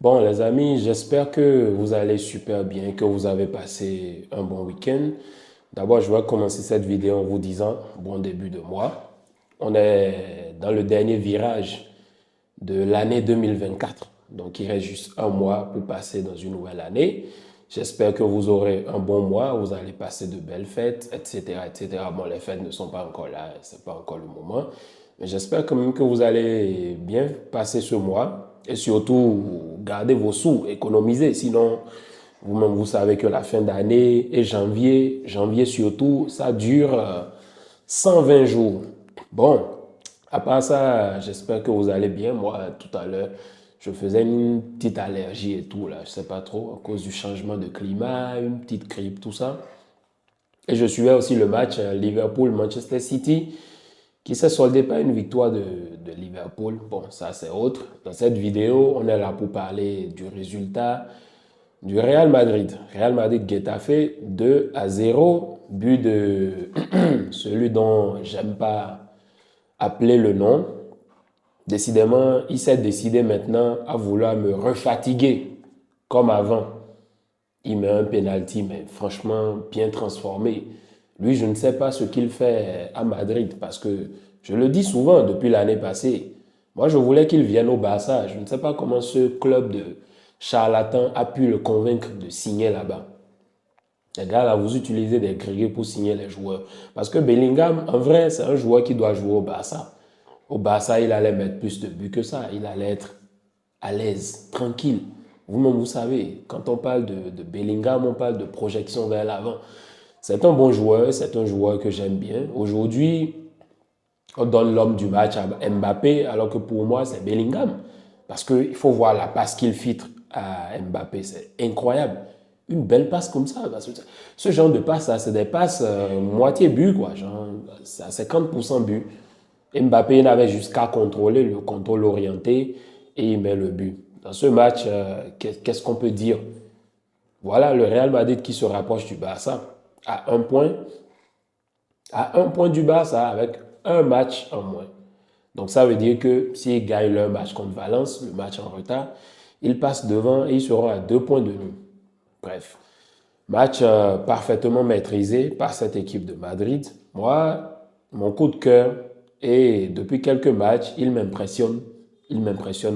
Bon, les amis, j'espère que vous allez super bien, que vous avez passé un bon week-end. D'abord, je vais commencer cette vidéo en vous disant bon début de mois. On est dans le dernier virage de l'année 2024. Donc, il reste juste un mois pour passer dans une nouvelle année. J'espère que vous aurez un bon mois, vous allez passer de belles fêtes, etc., etc. Bon, les fêtes ne sont pas encore là, c'est pas encore le moment. Mais j'espère quand même que vous allez bien passer ce mois et surtout garder vos sous, économiser. Sinon, vous-même, vous savez que la fin d'année et janvier surtout, ça dure 120 jours. Bon, à part ça, j'espère que vous allez bien. Moi, tout à l'heure, je faisais une petite allergie et tout, là. Je sais pas trop, à cause du changement de climat, une petite grippe, tout ça. Et je suivais aussi le match Liverpool-Manchester City, qui s'est soldé par une victoire de Liverpool. Bon, ça, c'est autre. Dans cette vidéo, on est là pour parler du résultat du Real Madrid. Real Madrid-Getafe 2-0. But de celui dont j'aime pas appeler le nom. Décidément, il s'est décidé maintenant à vouloir me refatiguer comme avant. Il met un penalty, mais franchement bien transformé. Lui, je ne sais pas ce qu'il fait à Madrid parce que je le dis souvent depuis l'année passée. Moi, je voulais qu'il vienne au Barça. Je ne sais pas comment ce club de charlatans a pu le convaincre de signer là-bas. Les gars, là, vous utilisez des grillés pour signer les joueurs. Parce que Bellingham, en vrai, c'est un joueur qui doit jouer au Barça. Au Barça, il allait mettre plus de buts que ça. Il allait être à l'aise, tranquille. Vous-même, vous savez, quand on parle de Bellingham, on parle de projection vers l'avant. C'est un bon joueur, c'est un joueur que j'aime bien. Aujourd'hui, on donne l'homme du match à Mbappé, alors que pour moi, c'est Bellingham. Parce qu'il faut voir la passe qu'il filtre à Mbappé, c'est incroyable. Une belle passe comme ça. Ce genre de passe, c'est des passes moitié but, quoi. Genre, c'est à 50% but. Mbappé n'avait juste qu'à contrôler le contrôle orienté et il met le but. Dans ce match, qu'est-ce qu'on peut dire? Voilà le Real Madrid qui se rapproche du Barça à un point du Barça avec un match en moins. Donc ça veut dire que s'ils gagnent leur match contre Valence, le match en retard, ils passent devant et ils seront à 2 points de nous. Bref, match parfaitement maîtrisé par cette équipe de Madrid. Moi, mon coup de cœur, et depuis quelques matchs, il m'impressionne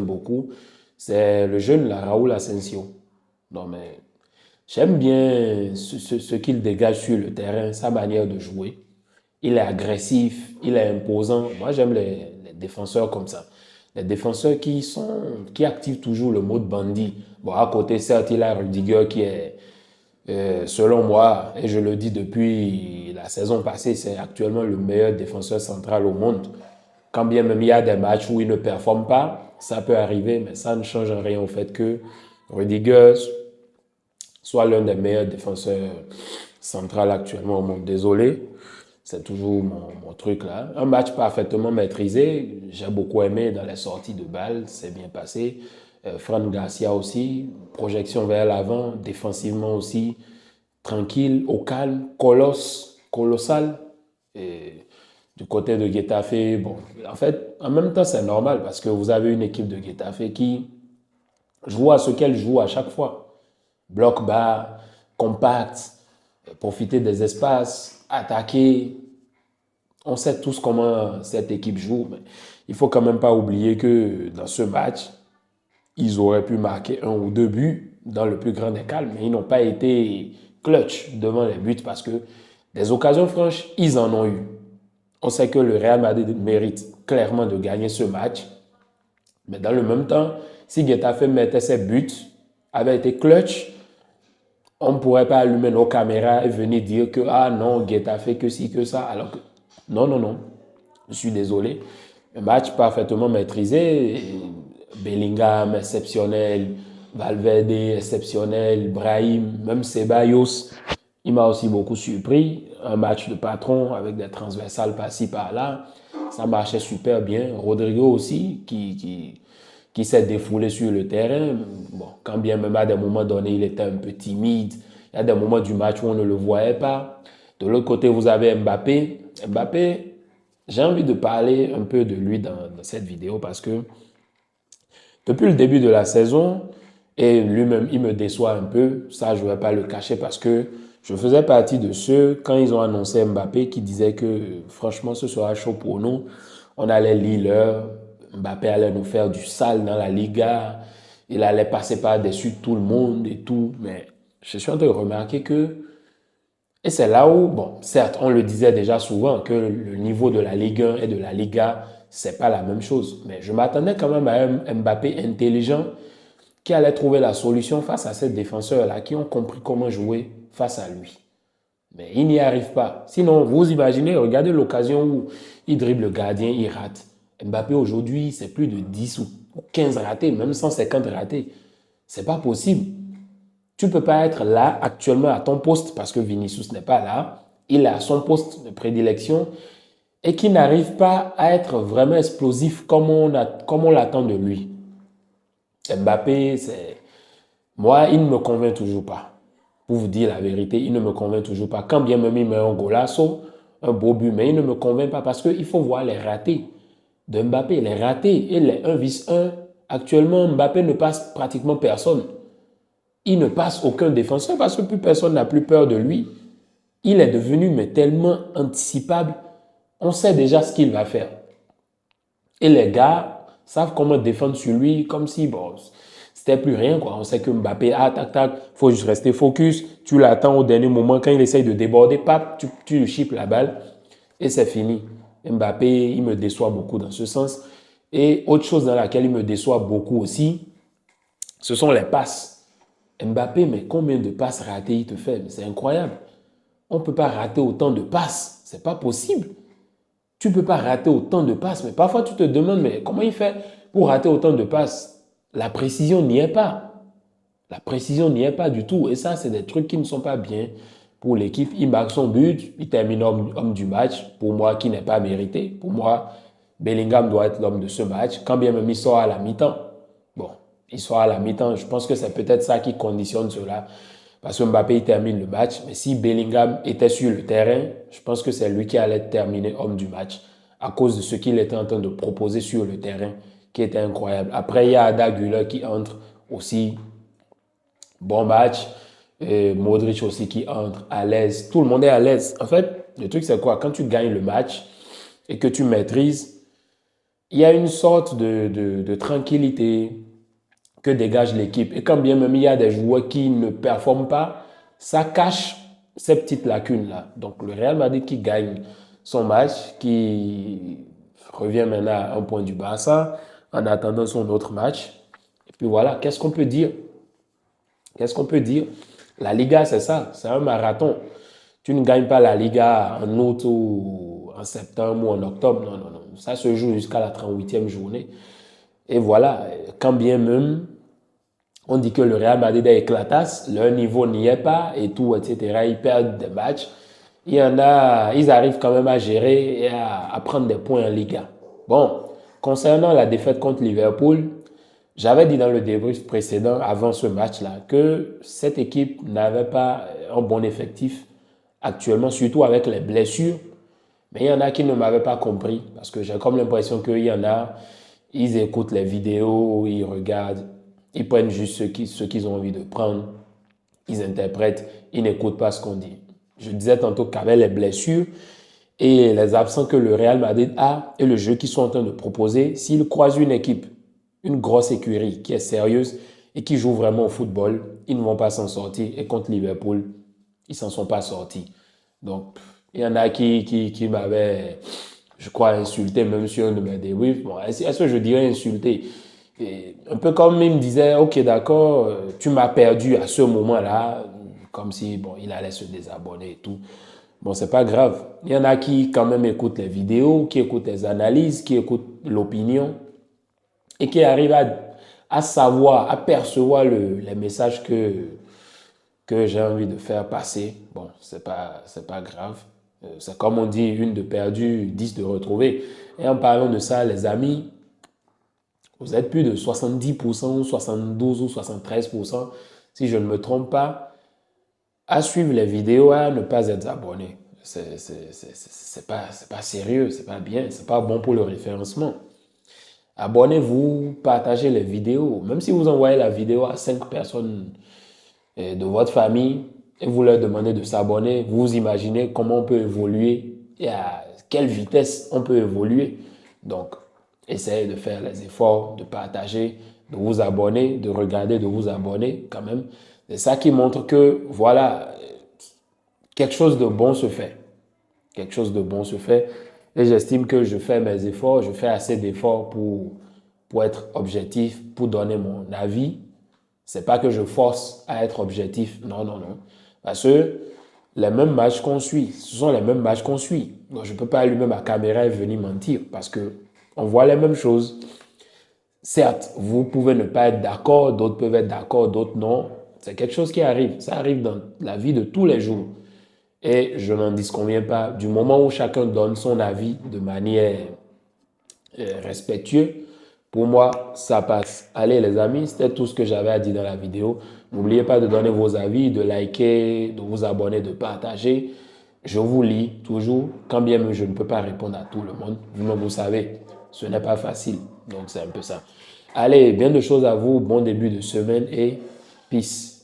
beaucoup, c'est le jeune là, Raúl Asensio. Non mais j'aime bien ce qu'il dégage sur le terrain, sa manière de jouer. Il est agressif, il est imposant. Moi, j'aime les défenseurs comme ça. Les défenseurs qui activent toujours le mode bandit. Bon, à côté, certes, il y a Rudiger qui est selon moi, et je le dis depuis la saison passée, c'est actuellement le meilleur défenseur central au monde. Quand bien même il y a des matchs où il ne performe pas, ça peut arriver, mais ça ne change rien au fait que Rudiger soit l'un des meilleurs défenseurs centrales actuellement au monde. Désolé, c'est toujours mon truc là. Un match parfaitement maîtrisé, j'ai beaucoup aimé dans les sorties de balles, c'est bien passé. Fran Garcia aussi, projection vers l'avant, défensivement aussi, tranquille, au calme, colossal. Et du côté de Getafe, bon, en fait, en même temps, c'est normal parce que vous avez une équipe de Getafe qui joue à ce qu'elle joue à chaque fois. Bloc bas, compact, profiter des espaces, attaquer. On sait tous comment cette équipe joue, mais il faut quand même pas oublier que dans ce match, ils auraient pu marquer un ou deux buts dans le plus grand des calmes, mais ils n'ont pas été clutch devant les buts parce que des occasions franches, ils en ont eu. On sait que le Real Madrid mérite clairement de gagner ce match, mais dans le même temps, si Getafe mettait ses buts, avait été clutch, on ne pourrait pas allumer nos caméras et venir dire que ah non, Getafe que ci, que ça, alors que non, non, non, je suis désolé. Un match parfaitement maîtrisé, Bellingham exceptionnel, Valverde exceptionnel, Brahim, même Ceballos, il m'a aussi beaucoup surpris. Un match de patron avec des transversales par-ci par-là, ça marchait super bien. Rodrigo aussi, qui s'est défoulé sur le terrain. Bon, quand bien même à des moments donnés, il était un peu timide. Il y a des moments du match où on ne le voyait pas. De l'autre côté, vous avez Mbappé. Mbappé, j'ai envie de parler un peu de lui dans cette vidéo parce que depuis le début de la saison, Et lui-même, il me déçoit un peu. Ça, je ne vais pas le cacher parce que je faisais partie de ceux, quand ils ont annoncé Mbappé, qui disaient que franchement, ce sera chaud pour nous. On allait lire l'heure. Mbappé allait nous faire du sale dans la Liga. Il allait passer par-dessus tout le monde et tout. Mais je suis en train de remarquer que et c'est là où, bon, certes, on le disait déjà souvent que le niveau de la Ligue 1 et de la Liga, c'est pas la même chose. Mais je m'attendais quand même à un Mbappé intelligent qui allait trouver la solution face à ces défenseurs-là qui ont compris comment jouer face à lui. Mais il n'y arrive pas. Sinon, vous imaginez, regardez l'occasion où il dribble le gardien, il rate. Mbappé aujourd'hui, c'est plus de 10 ou 15 ratés, même 150 ratés. C'est pas possible. Tu ne peux pas être là actuellement à ton poste parce que Vinicius n'est pas là. Il est à son poste de prédilection et qui n'arrive pas à être vraiment explosif comme on l'attend de lui. Mbappé, moi, il ne me convainc toujours pas. Pour vous dire la vérité, il ne me convainc toujours pas. Quand bien même il met un golasso, un beau but, mais il ne me convainc pas parce qu'il faut voir les ratés de Mbappé. Les ratés et les 1 vs 1. Actuellement, Mbappé ne passe pratiquement personne. Il ne passe aucun défenseur parce que plus personne n'a plus peur de lui. Il est devenu mais tellement anticipable. On sait déjà ce qu'il va faire. Et les gars savent comment défendre sur lui comme si, bon, c'était plus rien, quoi. On sait que Mbappé, tac, tac, il faut juste rester focus. Tu l'attends au dernier moment. Quand il essaye de déborder, pap, tu lui chippes la balle et c'est fini. Mbappé, il me déçoit beaucoup dans ce sens. Et autre chose dans laquelle il me déçoit beaucoup aussi, ce sont les passes. Mbappé, mais combien de passes ratées il te fait? C'est incroyable. On ne peut pas rater autant de passes. C'est pas possible. Tu ne peux pas rater autant de passes. Mais parfois, tu te demandes, mais comment il fait pour rater autant de passes? La précision n'y est pas. La précision n'y est pas du tout. Et ça, c'est des trucs qui ne sont pas bien pour l'équipe. Il marque son but, il termine homme du match. Pour moi, qui n'est pas mérité. Pour moi, Bellingham doit être l'homme de ce match. Quand bien même il sort à la mi-temps. Bon, il sort à la mi-temps. Je pense que c'est peut-être ça qui conditionne cela. Parce que Mbappé, il termine le match. Mais si Bellingham était sur le terrain, je pense que c'est lui qui allait terminer homme du match à cause de ce qu'il était en train de proposer sur le terrain, qui était incroyable. Après, il y a Ada Güler qui entre aussi. Bon match. Et Modric aussi qui entre à l'aise. Tout le monde est à l'aise. En fait, le truc, c'est quoi? Quand tu gagnes le match et que tu maîtrises, il y a une sorte de tranquillité que dégage l'équipe. Et quand bien même il y a des joueurs qui ne performent pas, ça cache ces petites lacunes-là. Donc le Real Madrid qui gagne son match, qui revient maintenant à un point du Barça en attendant son autre match. Et puis voilà, qu'est-ce qu'on peut dire? Qu'est-ce qu'on peut dire? La Liga, c'est ça, c'est un marathon. Tu ne gagnes pas la Liga en août ou en septembre ou en octobre. Non, non, non. Ça se joue jusqu'à la 38e journée. Et voilà, quand bien même, on dit que le Real Madrid est éclatasse, leur niveau n'y est pas et tout, etc. Ils perdent des matchs. Il y en a, ils arrivent quand même à gérer et à prendre des points en Liga. Bon, concernant la défaite contre Liverpool, j'avais dit dans le débrief précédent, avant ce match-là, que cette équipe n'avait pas un bon effectif actuellement, surtout avec les blessures. Mais il y en a qui ne m'avaient pas compris, parce que j'ai comme l'impression qu'il y en a, ils écoutent les vidéos, ils regardent, ils prennent juste ce qu'ils ont envie de prendre, ils interprètent, ils n'écoutent pas ce qu'on dit. Je disais tantôt qu'avec les blessures et les absents que le Real Madrid a et le jeu qu'ils sont en train de proposer, s'ils croisent une équipe, une grosse écurie qui est sérieuse et qui joue vraiment au football, ils ne vont pas s'en sortir. Et contre Liverpool, ils ne s'en sont pas sortis. Donc, il y en a qui m'avaient, je crois, insulté, même sur un de mes débriefs. Bon, est-ce que je dirais insulté? Et un peu comme il me disait, ok, d'accord, tu m'as perdu à ce moment-là, comme si, bon, il allait se désabonner et tout. Bon, c'est pas grave. Il y en a qui, quand même, écoutent les vidéos, qui écoutent les analyses, qui écoutent l'opinion et qui arrivent à savoir, à percevoir les messages que j'ai envie de faire passer. Bon, c'est pas grave. C'est comme on dit, une de perdue, 10 de retrouvée. Et en parlant de ça, les amis, vous êtes plus de 70%, 72 ou 73%, si je ne me trompe pas, à suivre les vidéos, à ne pas être abonné. C'est pas sérieux, c'est pas bien, c'est pas bon pour le référencement. Abonnez-vous, partagez les vidéos. Même si vous envoyez la vidéo à 5 personnes de votre famille et vous leur demandez de s'abonner, vous imaginez comment on peut évoluer et à quelle vitesse on peut évoluer. Donc, essayez de faire les efforts, de partager, de vous abonner, de regarder, de vous abonner quand même. C'est ça qui montre que, voilà, quelque chose de bon se fait. Quelque chose de bon se fait. Et j'estime que je fais mes efforts, je fais assez d'efforts pour être objectif, pour donner mon avis. C'est pas que je force à être objectif. Non, non, non. Parce que les mêmes matchs qu'on suit, ce sont les mêmes matchs qu'on suit. Donc, je ne peux pas allumer ma caméra et venir mentir parce que on voit les mêmes choses. Certes, vous pouvez ne pas être d'accord, d'autres peuvent être d'accord, d'autres non. C'est quelque chose qui arrive. Ça arrive dans la vie de tous les jours. Et je n'en disconviens pas. Du moment où chacun donne son avis de manière respectueuse, pour moi, ça passe. Allez les amis, c'était tout ce que j'avais à dire dans la vidéo. N'oubliez pas de donner vos avis, de liker, de vous abonner, de partager. Je vous lis toujours, quand bien même je ne peux pas répondre à tout le monde. Vous-même, vous savez, ce n'est pas facile. Donc, c'est un peu ça. Allez, bien de choses à vous. Bon début de semaine et peace.